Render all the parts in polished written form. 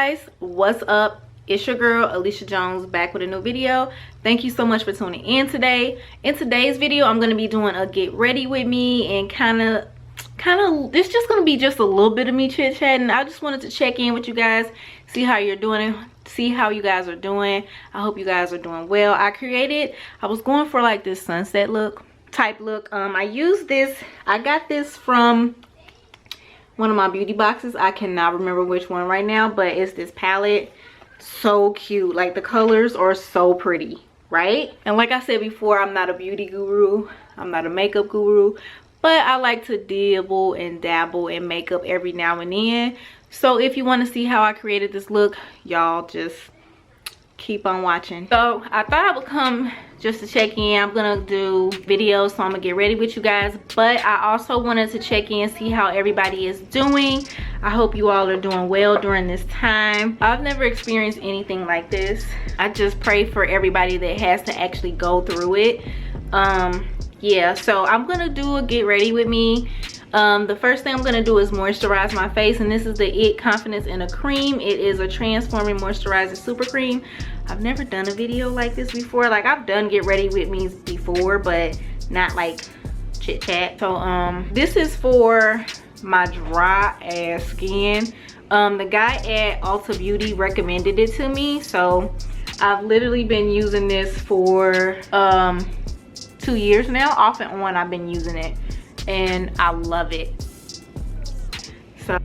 guys, what's up? It's your girl Alicia Jones back with a new video. Thank you so much for tuning in today. In today's video, I'm going to be doing a get ready with me, and kind of it's just going to be just a little bit of me chit chatting. I just wanted to check in with you guys, see how you're doing, see how you guys are doing. I hope you guys are doing well. I was going for like this sunset type look. I used this, I got this from one of my beauty boxes. I cannot remember which one right now, but it's this palette. So cute. Like, the colors are so pretty, right? And like I said before, I'm not a beauty guru, I'm not a makeup guru, but I like to dibble and dabble in makeup every now and then. So if you want to see how I created this look, y'all just keep on watching. So I thought I would come just to check in. I'm gonna do videos, so I'm gonna get ready with you guys, but I also wanted to check in, see how everybody is doing. I hope you all are doing well during this time. I've never experienced anything like this. I just pray for everybody that has to actually go through it. Yeah, so I'm gonna do a get ready with me. The first thing I'm gonna do is moisturize my face, and this is the It Confidence in a Cream. It is a transforming moisturizer super cream. I've never done a video like this before. Like, I've done get ready with me before, but not like chit chat. So this is for my dry ass skin. The guy at Ulta Beauty recommended it to me, so I've literally been using this for 2 years now. Off and on I've been using it, and I love it. So,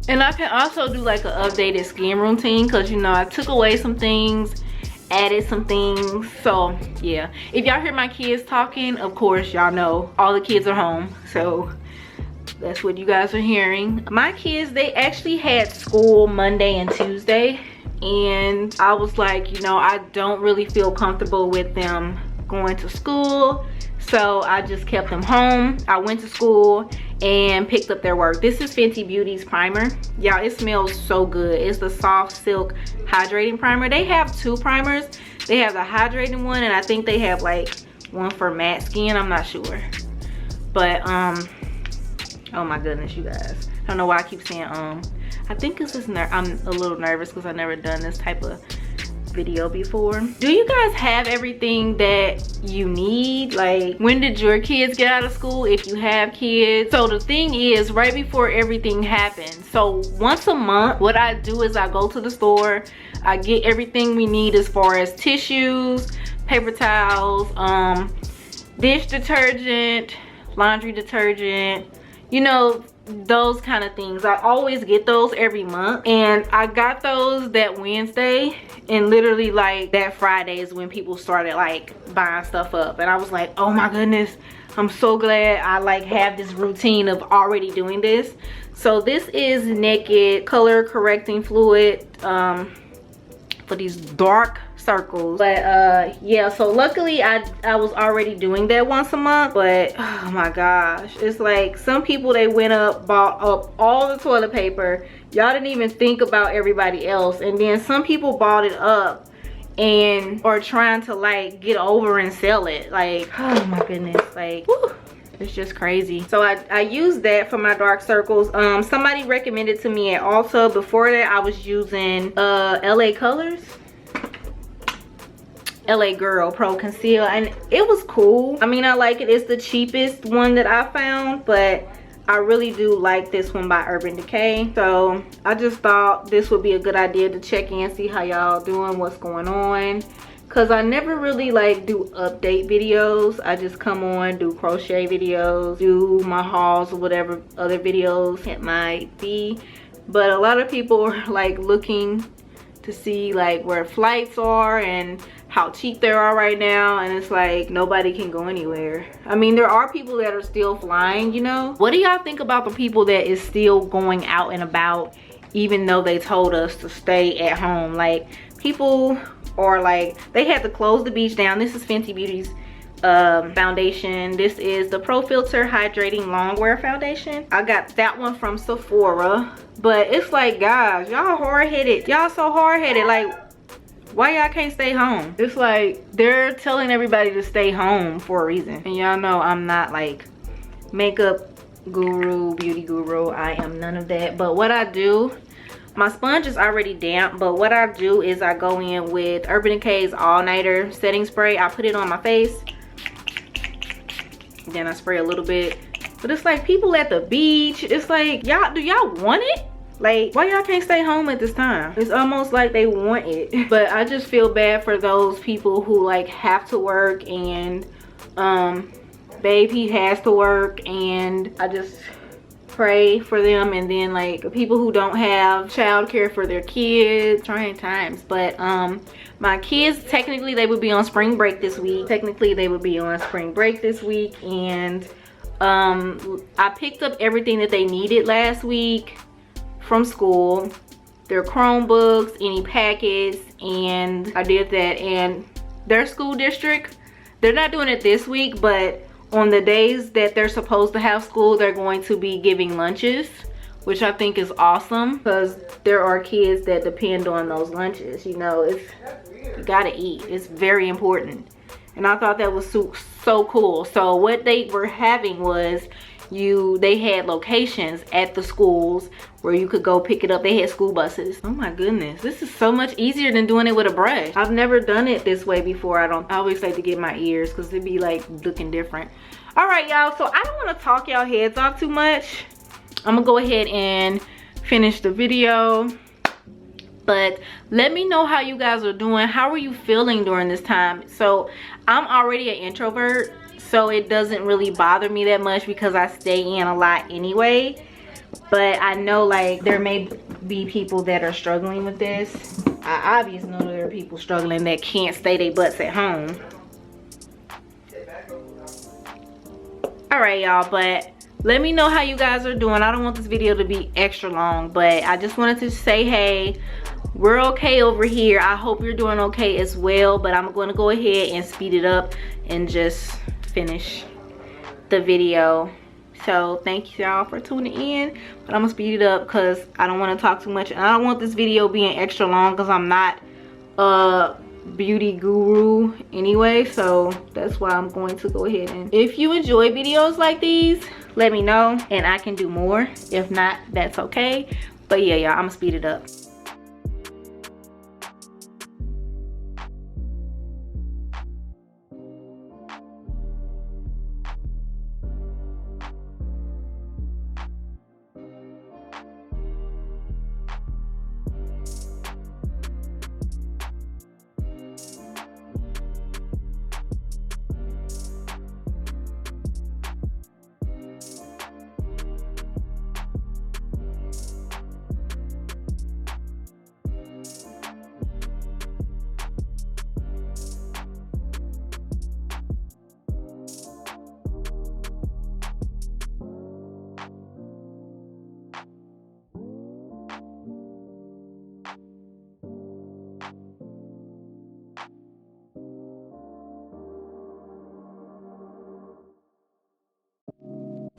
and I can also do like an updated skin routine, because you know, I took away some things, added some things. So yeah, if y'all hear my kids talking, of course y'all know all the kids are home, so that's what you guys are hearing. My kids, they actually had school Monday and Tuesday, and I was like, you know, I don't really feel comfortable with them going to school, so I just kept them home. I went to school and picked up their work. This is Fenty Beauty's primer. Y'all, it smells so good. It's the Soft Silk Hydrating Primer. They have two primers. They have the hydrating one, and I think they have like one for matte skin. I'm not sure. But, oh my goodness, you guys. I don't know why I keep saying, I think it's just, I'm a little nervous because I've never done this type of video before. Do you guys have everything that you need? Like, when did your kids get out of school, if you have kids? So the thing is, right before everything happens, so once a month, what I do is I go to the store, I get everything we need as far as tissues, paper towels, dish detergent, laundry detergent, you know, those kind of things. I always get those every month, and I got those that Wednesday, and literally like that Friday is when people started like buying stuff up, and I was like, oh my goodness, I'm so glad I like have this routine of already doing this. So this is Naked Color Correcting Fluid for these dark circles. But yeah, so luckily I was already doing that once a month, but oh my gosh, it's like some people, they went up, bought up all the toilet paper. Y'all didn't even think about everybody else, and then some people bought it up and are trying to like get over and sell it. Like, oh my goodness, like, whew, it's just crazy. So I used that for my dark circles. Somebody recommended to me at Ulta. Before that, I was using LA Colors, LA Girl Pro Conceal, and it was cool. I mean, I like it. It's the cheapest one that I found, but I really do like this one by Urban Decay. So I just thought this would be a good idea to check in, see how y'all doing, what's going on, because I never really like do update videos. I just come on, do crochet videos, do my hauls or whatever other videos it might be. But a lot of people are like looking to see like where flights are and how cheap they are right now, and it's like nobody can go anywhere. I mean, there are people that are still flying, you know. What do y'all think about the people that is still going out and about even though they told us to stay at home? Like, people are like, they had to close the beach down. This is Fenty Beauty's foundation. This is the Pro Filter Hydrating Longwear Foundation. I got that one from Sephora, but it's like, guys, y'all hard-headed. Y'all so hard-headed. Like, why y'all can't stay home? It's like they're telling everybody to stay home for a reason, and y'all know I'm not like makeup guru, beauty guru. I am none of that. But what I do, my sponge is already damp, but what I do is I go in with Urban Decay's All Nighter setting spray. I put it on my face, then I spray a little bit. But it's like people at the beach, it's like, y'all, do y'all want it? Like, why y'all can't stay home at this time? It's almost like they want it. But I just feel bad for those people who like have to work, and babe, he has to work, and I just pray for them. And then like people who don't have childcare for their kids, trying times. But my kids, technically they would be on spring break this week. And I picked up everything that they needed last week from school, their Chromebooks, any packets, and I did that. And their school district, they're not doing it this week, but on the days that they're supposed to have school, they're going to be giving lunches, which I think is awesome, because there are kids that depend on those lunches. You know, you gotta eat. It's very important. And I thought that was so cool. So what they were having was, they had locations at the schools where you could go pick it up. They had school buses. Oh my goodness, this is so much easier than doing it with a brush. I've never done it this way before. I always like to get my ears because it'd be like looking different. All right, y'all, so I don't want to talk y'all heads off too much. I'm gonna go ahead and finish the video. But let me know how you guys are doing. How are you feeling during this time? So I'm already an introvert, so it doesn't really bother me that much because I stay in a lot anyway. But I know like there may be people that are struggling with this. I obviously know there are people struggling that can't stay their butts at home. All right, y'all, but let me know how you guys are doing. I don't want this video to be extra long, but I just wanted to say, hey, we're okay over here. I hope you're doing okay as well. But I'm going to go ahead and speed it up and just finish the video. So thank y'all for tuning in, but I'm gonna speed it up because I don't want to talk too much, and I don't want this video being extra long because I'm not a beauty guru anyway. So that's why I'm going to go ahead, and if you enjoy videos like these, let me know and I can do more. If not, that's okay. But yeah, y'all, I'm gonna speed it up.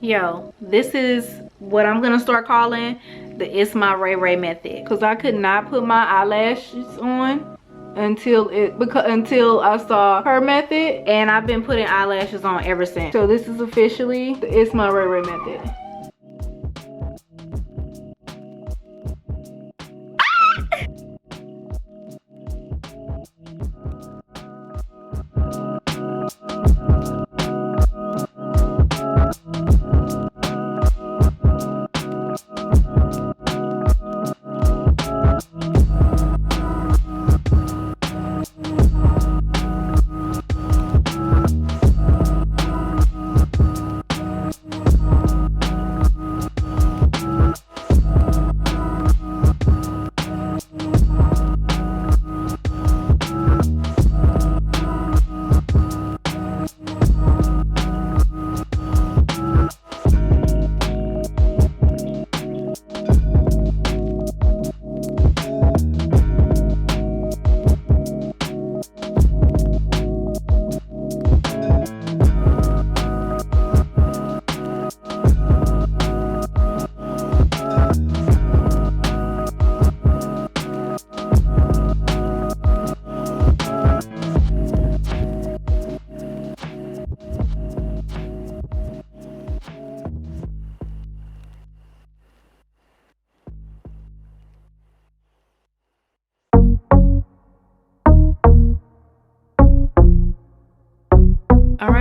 Yo, this is what I'm gonna start calling the It's My Ray Ray method, because I could not put my eyelashes on until I saw her method, and I've been putting eyelashes on ever since. So this is officially the It's My Ray Ray method.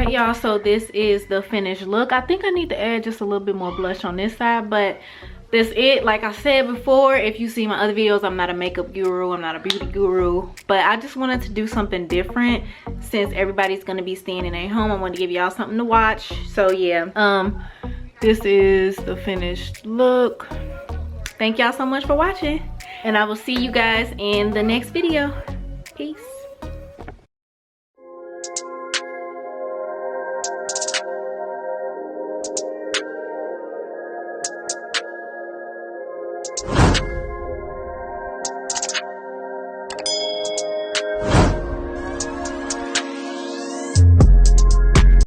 right, y'all, so this is the finished look. I think I need to add just a little bit more blush on this side, but that's it. Like I said before, if you see my other videos, I'm not a makeup guru, I'm not a beauty guru, but I just wanted to do something different since everybody's gonna be staying in their home. I wanted to give y'all something to watch. So yeah, this is the finished look. Thank y'all so much for watching, and I will see you guys in the next video.